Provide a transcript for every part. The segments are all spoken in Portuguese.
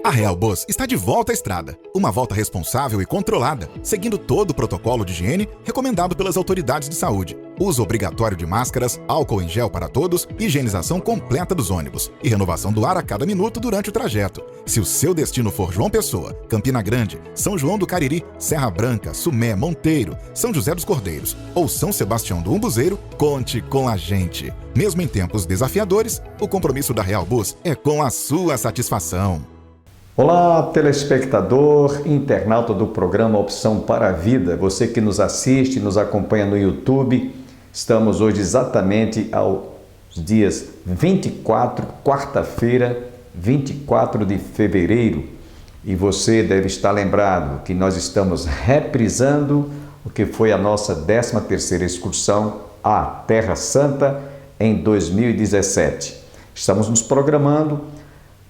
A Real Bus está de volta à estrada. Uma volta responsável e controlada, seguindo todo o protocolo de higiene recomendado pelas autoridades de saúde. Uso obrigatório de máscaras, álcool em gel para todos, higienização completa dos ônibus e renovação do ar a cada minuto durante o trajeto. Se o seu destino for João Pessoa, Campina Grande, São João do Cariri, Serra Branca, Sumé, Monteiro, São José dos Cordeiros ou São Sebastião do Umbuzeiro, conte com a gente. Mesmo em tempos desafiadores, o compromisso da Real Bus é com a sua satisfação. Olá, telespectador, internauta do programa Opção para a Vida, você que nos assiste, nos acompanha no YouTube. Estamos hoje exatamente aos dias 24, quarta-feira, 24 de fevereiro. E você deve estar lembrado que nós estamos reprisando o que foi a nossa 13ª excursão à Terra Santa em 2017. Estamos nos programando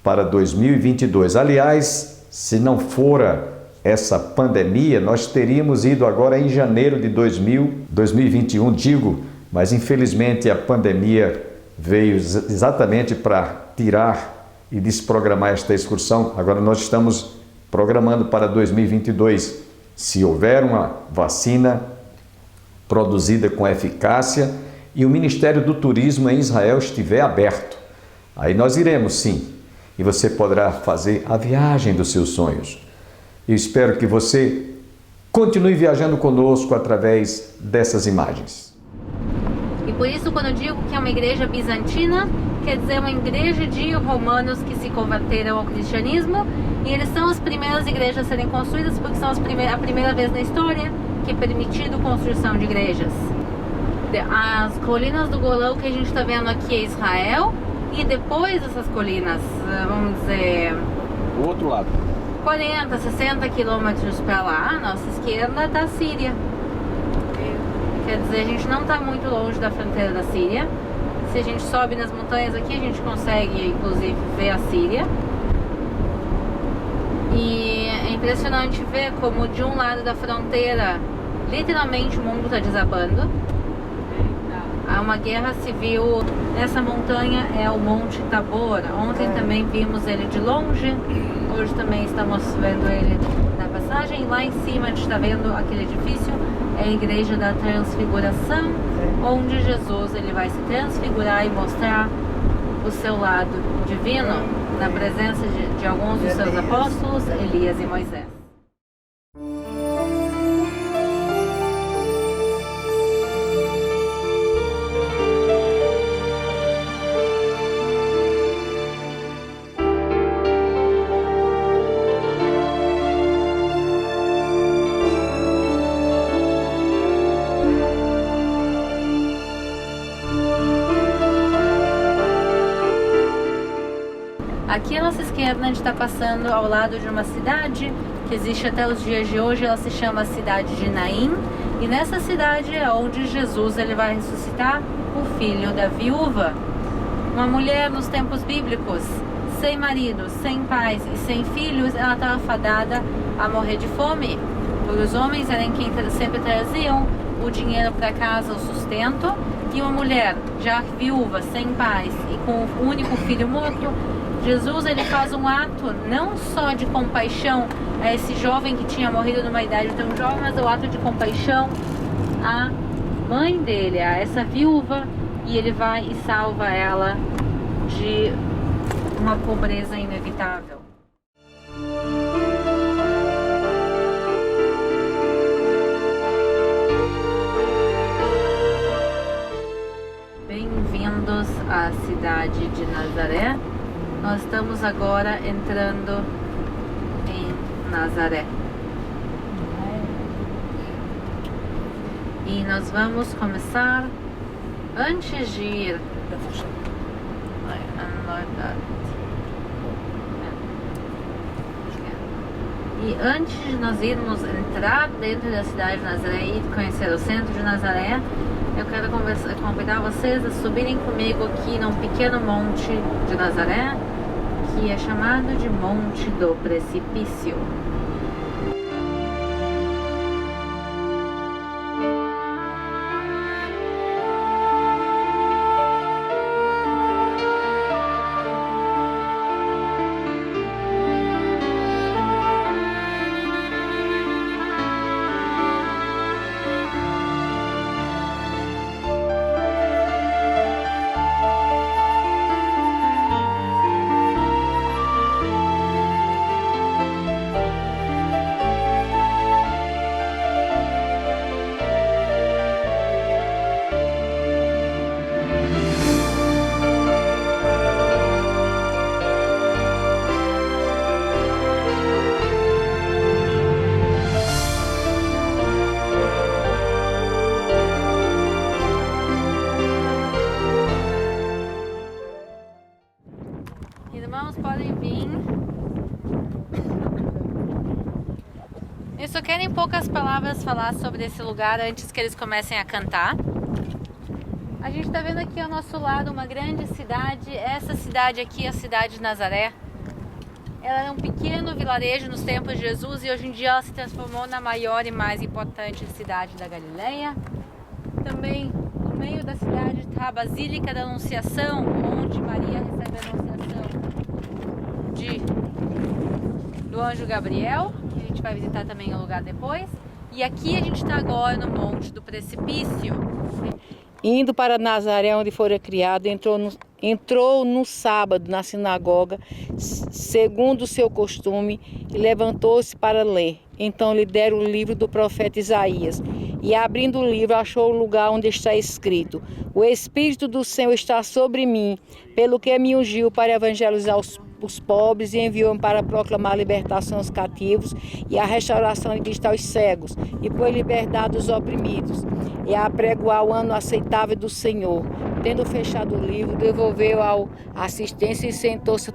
para 2022. Aliás, se não fora essa pandemia, nós teríamos ido agora em janeiro de 2021, mas infelizmente a pandemia veio exatamente para tirar e desprogramar esta excursão. Agora nós estamos programando para 2022. Se houver uma vacina produzida com eficácia e o Ministério do Turismo em Israel estiver aberto, aí nós iremos sim. E você poderá fazer a viagem dos seus sonhos. Eu espero que você continue viajando conosco através dessas imagens. E por isso, quando eu digo que é uma igreja bizantina, quer dizer uma igreja de romanos que se converteram ao cristianismo, e eles são as primeiras igrejas a serem construídas porque são a primeira vez na história que é permitido construção de igrejas. As colinas do Golão que a gente está vendo aqui é Israel, e depois dessas colinas, vamos dizer, O outro lado. 40, 60 quilômetros para lá, a nossa esquerda está a Síria. Quer dizer, a gente não está muito longe da fronteira da Síria. Se a gente sobe nas montanhas aqui, a gente consegue, inclusive, ver a Síria. E é impressionante ver como de um lado da fronteira, literalmente o mundo está desabando. Há uma guerra civil. Nessa montanha é o Monte Tabor. Ontem também vimos ele de longe. Hoje também estamos vendo ele na passagem. Lá em cima a gente está vendo aquele edifício. É a Igreja da Transfiguração, onde Jesus ele vai se transfigurar e mostrar o seu lado divino na presença de alguns dos seus apóstolos, Elias e Moisés. Aqui à nossa esquerda a gente está passando ao lado de uma cidade que existe até os dias de hoje. Ela se chama cidade de Naim, e nessa cidade é onde Jesus ele vai ressuscitar o filho da viúva. Uma mulher nos tempos bíblicos, sem marido, sem pais e sem filhos, ela estava fadada a morrer de fome. Porque os homens eram quem sempre traziam o dinheiro para casa, o sustento, e uma mulher já viúva, sem pais e com o único filho morto, Jesus ele faz um ato não só de compaixão a esse jovem que tinha morrido numa idade tão jovem, mas o ato de compaixão à mãe dele, a essa viúva, e ele vai e salva ela de uma pobreza inevitável. Bem-vindos à cidade de Nazaré. Nós estamos agora entrando em Nazaré. E nós vamos começar, antes de ir... E antes de nós irmos entrar dentro da cidade de Nazaré e conhecer o centro de Nazaré, eu quero convidar vocês a subirem comigo aqui num pequeno monte de Nazaré, que é chamado de Monte do Precipício. Eu só quero em poucas palavras falar sobre esse lugar antes que eles comecem a cantar. A gente está vendo aqui ao nosso lado uma grande cidade. Essa cidade aqui é a cidade de Nazaré. Ela era um pequeno vilarejo nos tempos de Jesus e hoje em dia ela se transformou na maior e mais importante cidade da Galileia. Também no meio da cidade está a Basílica da Anunciação, onde Maria recebe a anunciação do anjo Gabriel. A gente vai visitar também o lugar depois. E aqui a gente está agora no Monte do Precipício. Indo para Nazaré, onde fora criado, entrou no sábado na sinagoga, segundo o seu costume, e levantou-se para ler. Então lhe deram o livro do profeta Isaías. E abrindo o livro, achou o lugar onde está escrito: O Espírito do Senhor está sobre mim, pelo que me ungiu para evangelizar os pobres e enviou-me para proclamar a libertação aos cativos e a restauração de vista aos cegos e por liberdade dos oprimidos e a apregoar o ano aceitável do Senhor. Tendo fechado o livro, devolveu ao assistência e sentou-se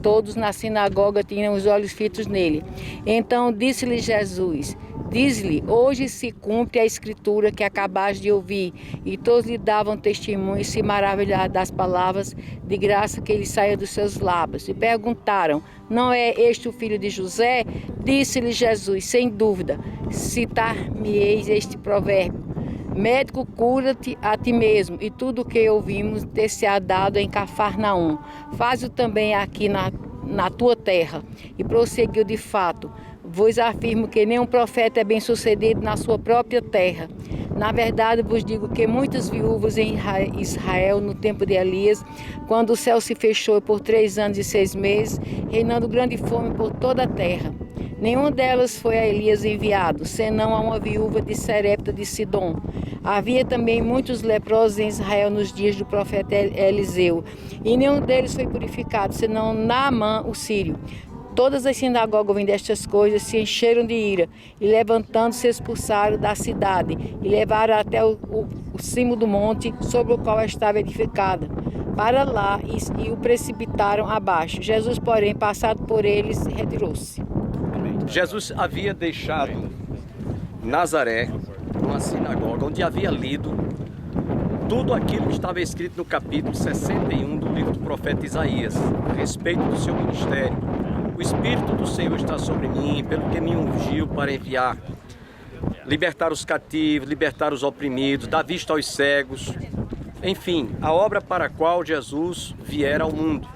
todos na sinagoga tinham os olhos fitos nele. Então disse-lhe Jesus: Diz-lhe, hoje se cumpre a escritura que acabaste de ouvir. E todos lhe davam testemunho e se maravilharam das palavras de graça que lhe saía dos seus lábios. E perguntaram: não é este o filho de José? Disse-lhe Jesus: sem dúvida, citar-me-eis este provérbio: médico, cura-te a ti mesmo, e tudo o que ouvimos ter-se-á dado em Cafarnaum, faz-o também aqui na tua terra. E prosseguiu: de fato, vos afirmo que nenhum profeta é bem-sucedido na sua própria terra. Na verdade, vos digo que muitas viúvas em Israel, no tempo de Elias, quando o céu se fechou por 3 anos e 6 meses, reinando grande fome por toda a terra, nenhuma delas foi a Elias enviado, senão a uma viúva de Serepta de Sidom. Havia também muitos leprosos em Israel nos dias do profeta Eliseu, e nenhum deles foi purificado, senão Naamã, o sírio. Todas as sinagogas, ouvindo estas coisas, se encheram de ira, e levantando-se expulsaram da cidade, e levaram até o cimo do monte, sobre o qual estava edificada, para lá, e o precipitaram abaixo. Jesus, porém, passado por eles, retirou-se. Jesus havia deixado Nazaré, uma sinagoga, onde havia lido tudo aquilo que estava escrito no capítulo 61 do livro do profeta Isaías, a respeito do seu ministério. O Espírito do Senhor está sobre mim, pelo que me ungiu para enviar, libertar os cativos, libertar os oprimidos, dar vista aos cegos, enfim, a obra para a qual Jesus viera ao mundo.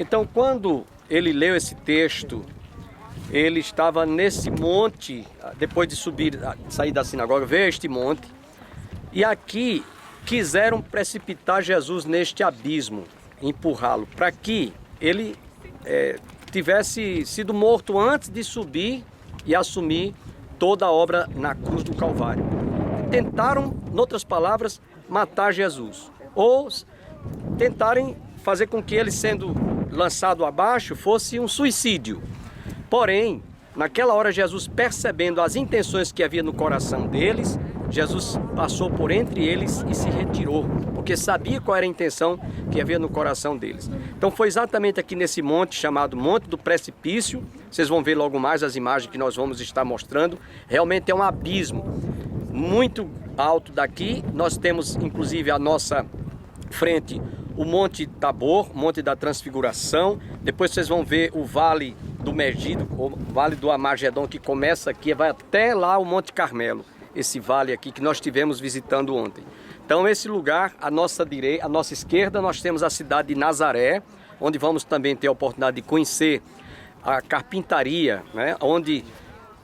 Então, quando ele leu esse texto, ele estava nesse monte, depois de sair da sinagoga, veio este monte, e aqui quiseram precipitar Jesus neste abismo, empurrá-lo, para que ele tivesse sido morto antes de subir e assumir toda a obra na cruz do Calvário. Tentaram, em outras palavras, matar Jesus, ou tentarem fazer com que ele, sendo lançado abaixo, fosse um suicídio. Porém, naquela hora, Jesus, percebendo as intenções que havia no coração deles, Jesus passou por entre eles e se retirou, porque sabia qual era a intenção que havia no coração deles. Então foi exatamente aqui nesse monte, chamado Monte do Precipício. Vocês vão ver logo mais as imagens que nós vamos estar mostrando. Realmente é um abismo muito alto daqui. Nós temos, inclusive, à nossa frente o Monte Tabor, Monte da Transfiguração. Depois vocês vão ver o Vale do Megido, o Vale do Armagedon, que começa aqui e vai até lá o Monte Carmelo. Esse vale aqui que nós estivemos visitando ontem. Então esse lugar, à nossa direita, à nossa esquerda, nós temos a cidade de Nazaré, onde vamos também ter a oportunidade de conhecer a carpintaria, né, onde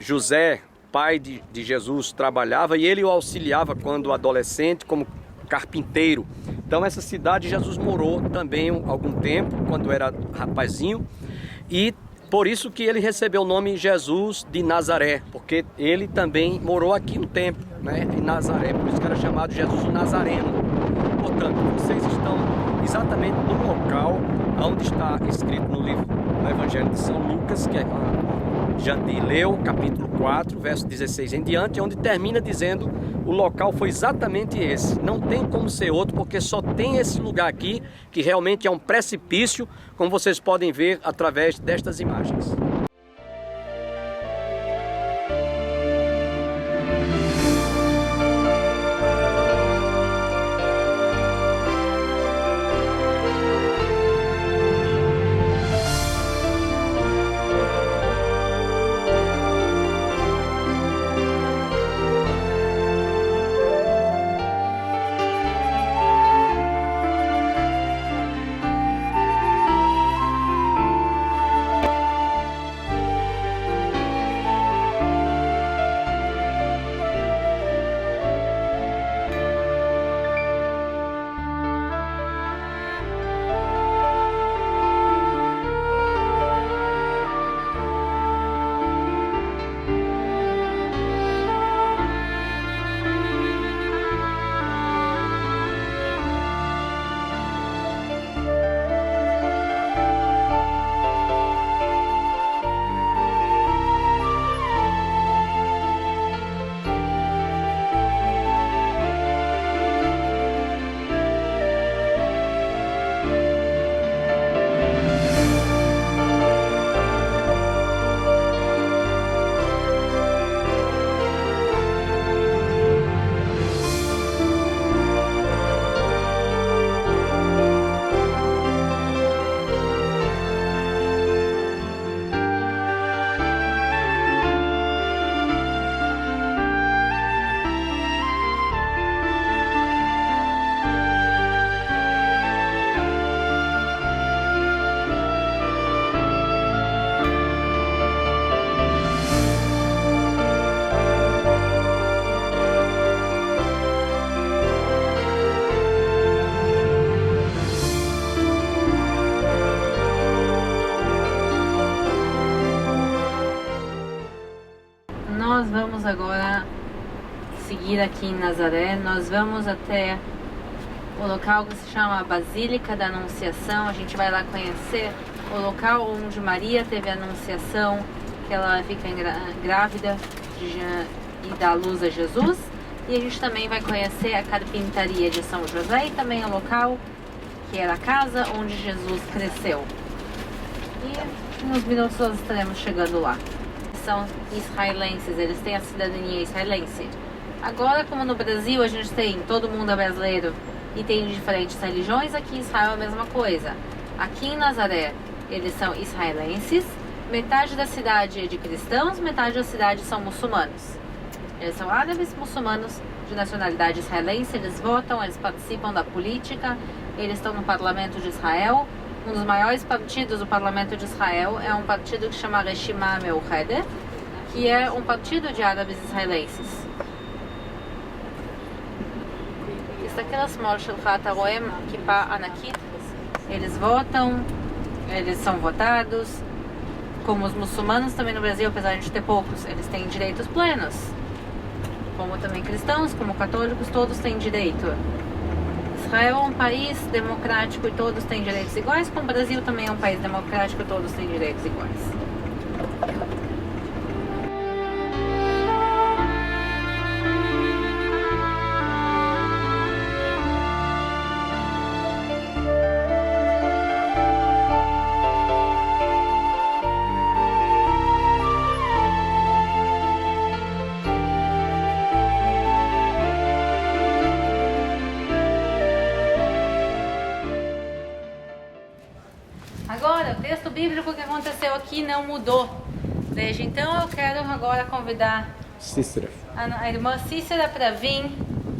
José, pai de Jesus, trabalhava e ele o auxiliava quando adolescente como carpinteiro. Então essa cidade Jesus morou também algum tempo, quando era rapazinho, e por isso que ele recebeu o nome Jesus de Nazaré, porque ele também morou aqui um tempo, né, em Nazaré, por isso que era chamado Jesus o Nazareno. Portanto, vocês estão exatamente no local onde está escrito no livro do Evangelho de São Lucas, que Jandir leu, capítulo 4, verso 16 em diante, onde termina dizendo: o local foi exatamente esse, não tem como ser outro, porque só tem esse lugar aqui, que realmente é um precipício, como vocês podem ver através destas imagens. nós vamos agora seguir aqui em Nazaré. Nós vamos até o local que se chama Basílica da Anunciação. A gente vai lá conhecer o local onde Maria teve a anunciação, que ela fica grávida e dá luz a Jesus. E a gente também vai conhecer a carpintaria de São José e também o local que era a casa onde Jesus cresceu. E nos minutos nós estaremos chegando lá. São israelenses, eles têm a cidadania israelense. Agora, como no Brasil a gente tem, todo mundo é brasileiro e tem diferentes religiões, aqui em Israel é a mesma coisa. Aqui em Nazaré, eles são israelenses, metade da cidade é de cristãos, metade da cidade são muçulmanos. Eles são árabes muçulmanos de nacionalidade israelense, eles votam, eles participam da política, eles estão no parlamento de Israel. Um dos maiores partidos do parlamento de Israel é um partido que chama Reshima Meuchedet, que é um partido de árabes israelenses. תסתכל לשמאל שלך, אתה רואה כיפה ענקית? Eles votam, eles são votados. Como os muçulmanos também no Brasil, apesar de ter poucos, eles têm direitos plenos. Como também cristãos, como católicos, todos têm direito. Israel é um país democrático e todos têm direitos iguais, como o Brasil também é um país democrático e todos têm direitos iguais. Agora, o texto bíblico que aconteceu aqui não mudou. Desde então eu quero agora convidar a irmã Cícera para vir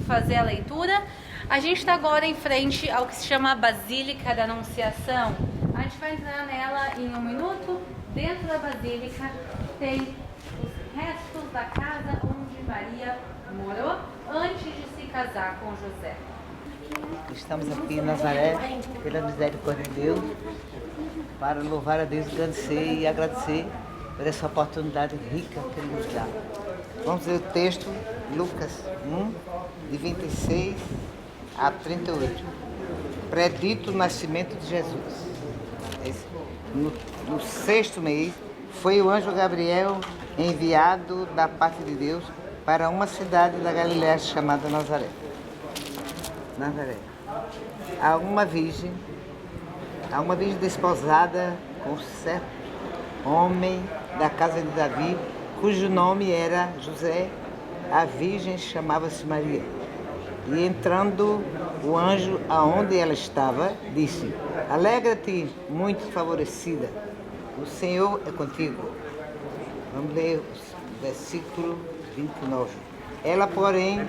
fazer a leitura. A gente está agora em frente ao que se chama a Basílica da Anunciação. A gente vai entrar nela em um minuto. Dentro da Basílica tem os restos da casa onde Maria morou antes de se casar com José. Estamos aqui em Nazaré, pela misericórdia de Deus, para louvar a Deus, agradecer e agradecer por essa oportunidade rica que Ele nos dá. Vamos ler o texto, Lucas 1, de 26 a 38. Predito o nascimento de Jesus. No 6º mês, foi o anjo Gabriel enviado da parte de Deus para uma cidade da Galiléia chamada Nazaré. Há uma virgem desposada com certo homem da casa de Davi, cujo nome era José. A virgem chamava-se Maria. E entrando o anjo aonde ela estava, disse: Alegra-te, muito favorecida, o Senhor é contigo. Vamos ler o versículo 29. Ela, porém,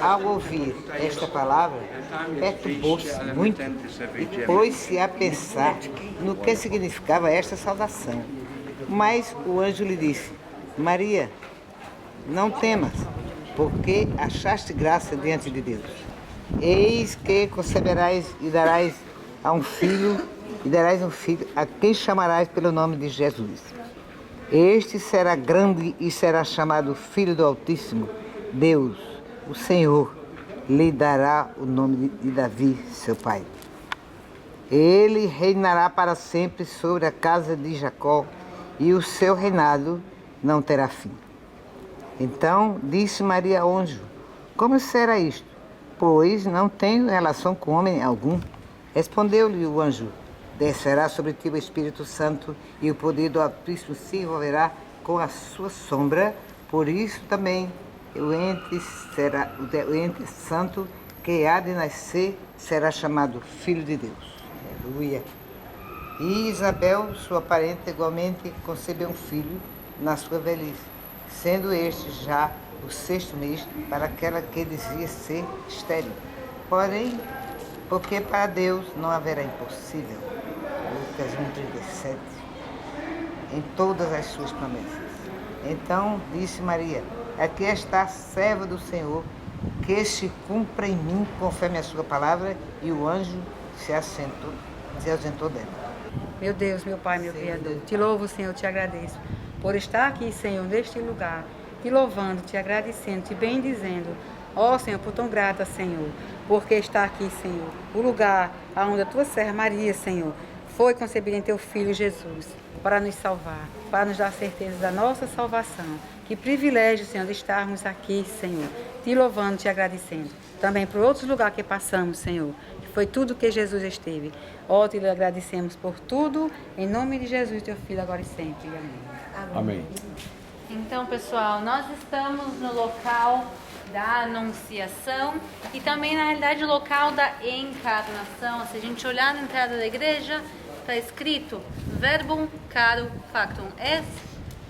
ao ouvir esta palavra, perturbou-se muito e pôs-se a pensar no que significava esta saudação. Mas o anjo lhe disse: Maria, não temas, porque achaste graça diante de Deus. Eis que conceberás e darás um filho, a quem chamarás pelo nome de Jesus. Este será grande e será chamado Filho do Altíssimo. Deus, o Senhor, lhe dará o nome de Davi, seu pai. Ele reinará para sempre sobre a casa de Jacó, e o seu reinado não terá fim. Então disse Maria ao anjo: Como será isto? Pois não tenho relação com homem algum. Respondeu-lhe o anjo: Descerá sobre ti o Espírito Santo, e o poder do Altíssimo se envolverá com a sua sombra. Por isso também o ente santo que há de nascer será chamado Filho de Deus. Aleluia. E Isabel, sua parente, igualmente concebeu um filho na sua velhice, sendo este já o 6º mês para aquela que dizia ser estéril. Porém, porque para Deus não haverá impossível. Lucas 1,37. Em todas as suas promessas. Então disse Maria: Aqui está a serva do Senhor, que se cumpra em mim conforme a sua palavra. E o anjo se ausentou dela. Meu Deus, meu Pai, meu Criador, te louvo, Senhor, te agradeço por estar aqui, Senhor, neste lugar, te louvando, te agradecendo, te bendizendo. Ó Senhor, por tão grata, Senhor, porque está aqui, Senhor, o lugar onde a tua serva Maria, Senhor, foi concebida em teu Filho Jesus, para nos salvar, para nos dar certeza da nossa salvação. Que privilégio, Senhor, de estarmos aqui, Senhor, te louvando, te agradecendo. Também por outros lugares que passamos, Senhor, que foi tudo que Jesus esteve. Ó, te agradecemos por tudo, em nome de Jesus, teu Filho, agora e sempre. Amém. Amém. Então, pessoal, nós estamos no local da Anunciação e também, na realidade, o local da encarnação. Se a gente olhar na entrada da igreja, está escrito Verbum caro factum est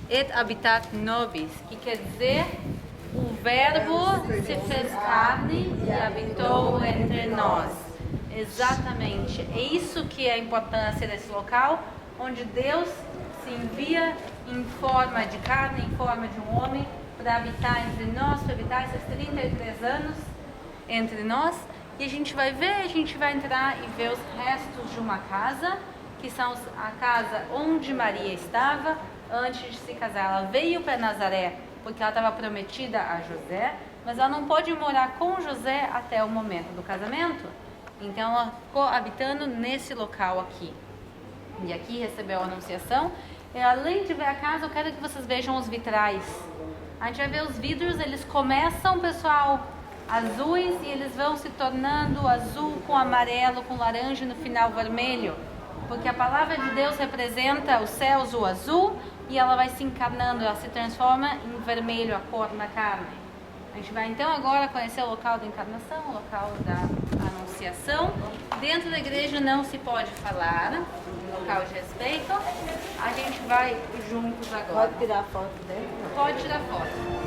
et habitat nobis, que quer dizer o verbo se fez carne e habitou entre nós. Exatamente. É isso que é a importância desse local, onde Deus se envia em forma de carne, em forma de um homem, para habitar entre nós, para habitar esses 33 anos entre nós. E a gente vai ver, a gente vai entrar e ver os restos de uma casa, que são a casa onde Maria estava antes de se casar. Ela veio para Nazaré porque ela estava prometida a José, mas ela não pôde morar com José até o momento do casamento. Então ela ficou habitando nesse local aqui. E aqui recebeu a anunciação. E além de ver a casa, eu quero que vocês vejam os vitrais. A gente vai ver os vidros, eles começam, pessoal, azuis e eles vão se tornando azul com amarelo, com laranja e no final vermelho. Porque a palavra de Deus representa os céus, o azul, e ela vai se encarnando, ela se transforma em vermelho, a cor da carne. A gente vai então agora conhecer o local da encarnação, o local da anunciação. Dentro da igreja não se pode falar, local de respeito. A gente vai juntos agora. Pode tirar foto dele? Pode tirar foto.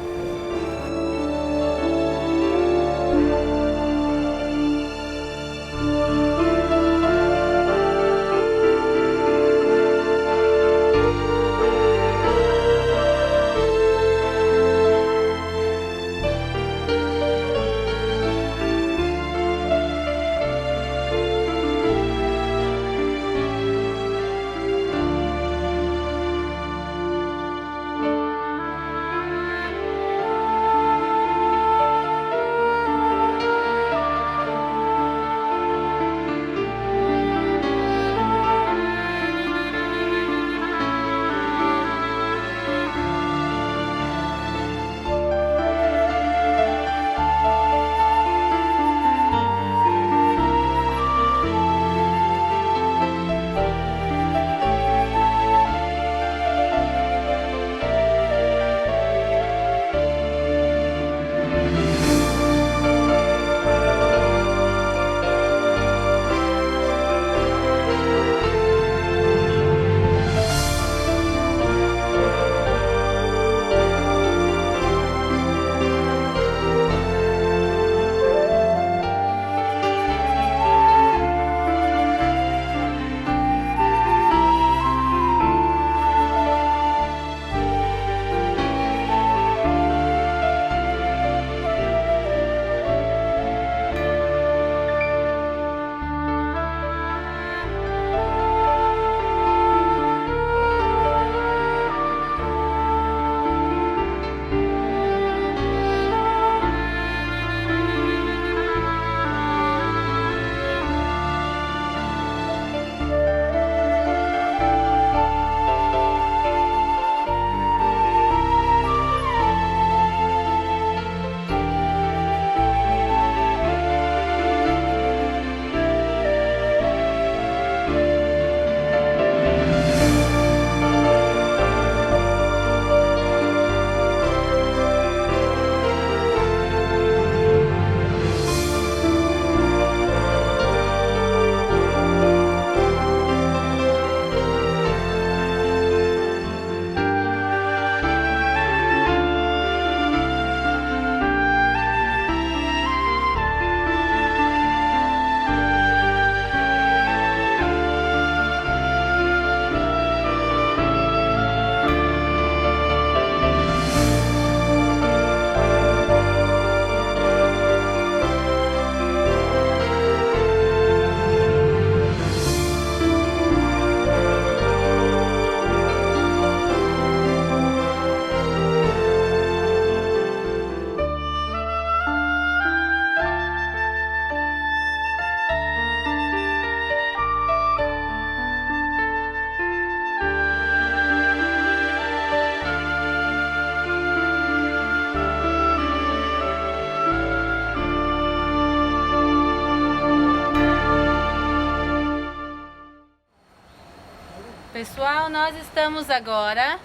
Pessoal, nós estamos agora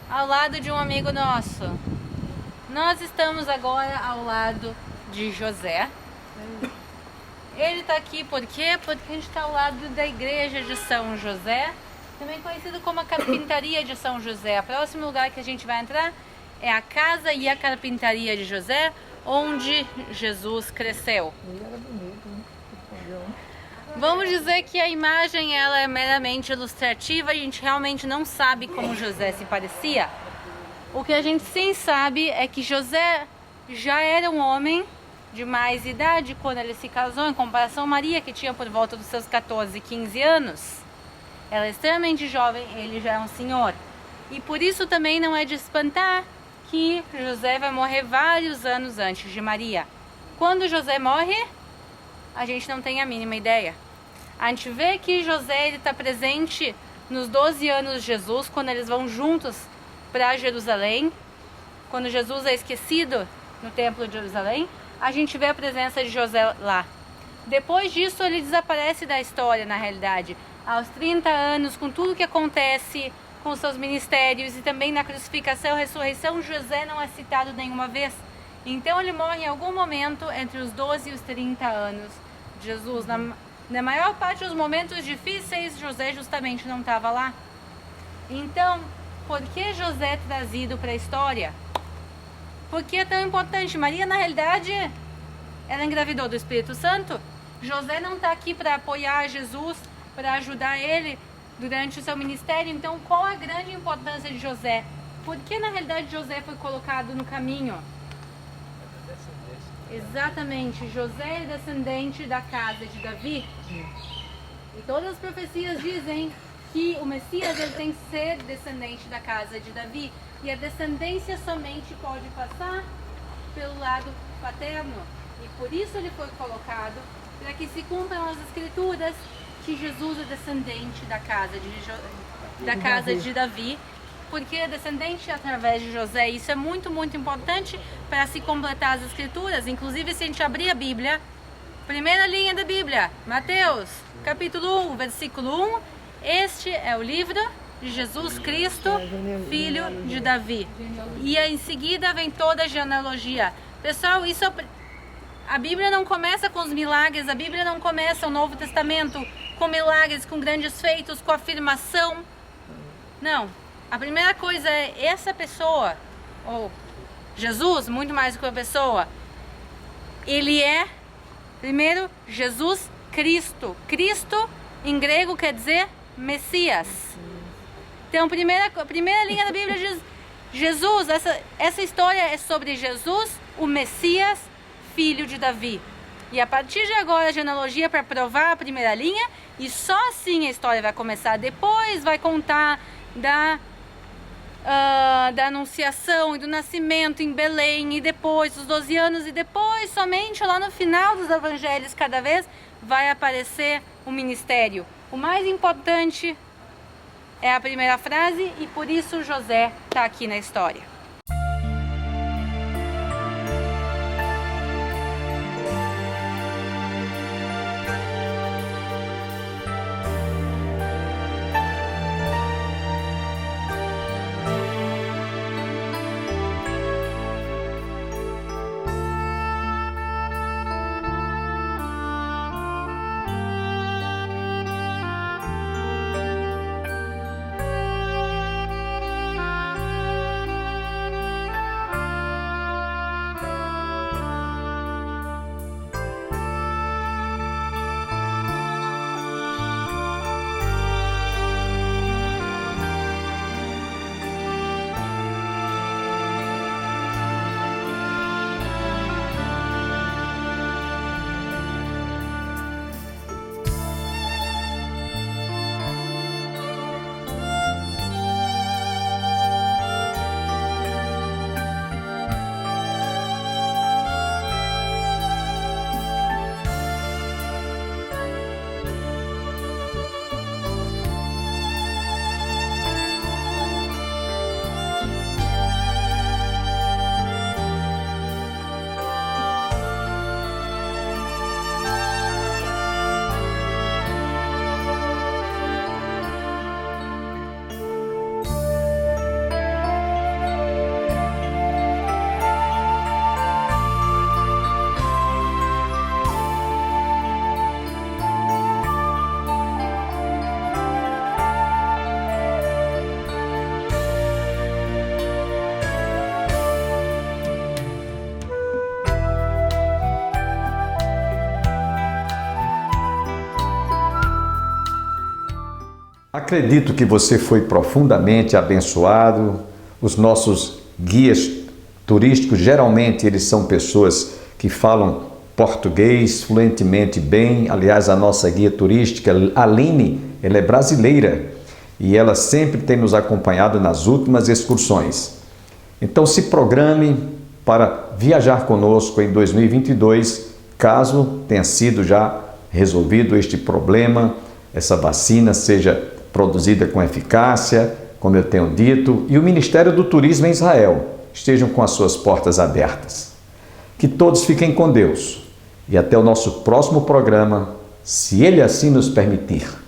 ao lado de um amigo nosso. Nós estamos agora ao lado de José. Ele está aqui por quê? Porque a gente está ao lado da igreja de São José, também conhecido como a carpintaria de São José. O próximo lugar que a gente vai entrar é a casa e a carpintaria de José, onde Jesus cresceu. Vamos dizer que a imagem ela é meramente ilustrativa, a gente realmente não sabe como José se parecia. O que a gente sim sabe é que José já era um homem de mais idade quando ele se casou, em comparação a Maria, que tinha por volta dos seus 14, 15 anos. Ela é extremamente jovem, ele já é um senhor. E por isso também não é de espantar que José vai morrer vários anos antes de Maria. Quando José morre, a gente não tem a mínima ideia. A gente vê que José está presente nos 12 anos de Jesus, quando eles vão juntos para Jerusalém. Quando Jesus é esquecido no templo de Jerusalém, a gente vê a presença de José lá. Depois disso, ele desaparece da história, na realidade. Aos 30 anos, com tudo que acontece com seus ministérios e também na crucificação e ressurreição, José não é citado nenhuma vez. Então ele morre em algum momento entre os 12 e os 30 anos de Jesus. Na maior parte dos momentos difíceis, José justamente não estava lá. Então, por que José é trazido para a história? Por que é tão importante? Maria, na realidade, ela engravidou do Espírito Santo. José não está aqui para apoiar Jesus, para ajudar ele durante o seu ministério. Então, qual a grande importância de José? Por que, na realidade, José foi colocado no caminho? Exatamente, José é descendente da casa de Davi. E todas as profecias dizem que o Messias ele tem que ser descendente da casa de Davi. E a descendência somente pode passar pelo lado paterno. E por isso ele foi colocado, para que se cumpram as escrituras que Jesus é descendente da casa de Davi. Porque é descendente através de José. Isso é muito, muito importante para se completar as escrituras. Inclusive, se a gente abrir a Bíblia, primeira linha da Bíblia, Mateus, capítulo 1, versículo 1, este é o livro de Jesus Cristo, filho de Davi. E em seguida vem toda a genealogia. Pessoal, a Bíblia não começa com os milagres, a Bíblia não começa o Novo Testamento com milagres, com grandes feitos, com afirmação. Não. A primeira coisa é essa pessoa, ou Jesus, muito mais do que uma pessoa, ele é, primeiro, Jesus Cristo. Cristo, em grego, quer dizer Messias. Então, a primeira linha da Bíblia diz Jesus, essa história é sobre Jesus, o Messias, filho de Davi. E a partir de agora, a genealogia para provar a primeira linha, e só assim a história vai começar. Depois vai contar da anunciação e do nascimento em Belém, e depois dos 12 anos, e depois somente lá no final dos evangelhos cada vez vai aparecer o ministério. O mais importante é a primeira frase, e por isso José está aqui na história. Acredito que você foi profundamente abençoado. Os nossos guias turísticos, geralmente, eles são pessoas que falam português fluentemente bem. Aliás, a nossa guia turística, Aline, ela é brasileira e ela sempre tem nos acompanhado nas últimas excursões. Então, se programe para viajar conosco em 2022, caso tenha sido já resolvido este problema, essa vacina seja produzida com eficácia, como eu tenho dito, e o Ministério do Turismo em Israel estejam com as suas portas abertas. Que todos fiquem com Deus e até o nosso próximo programa, se Ele assim nos permitir.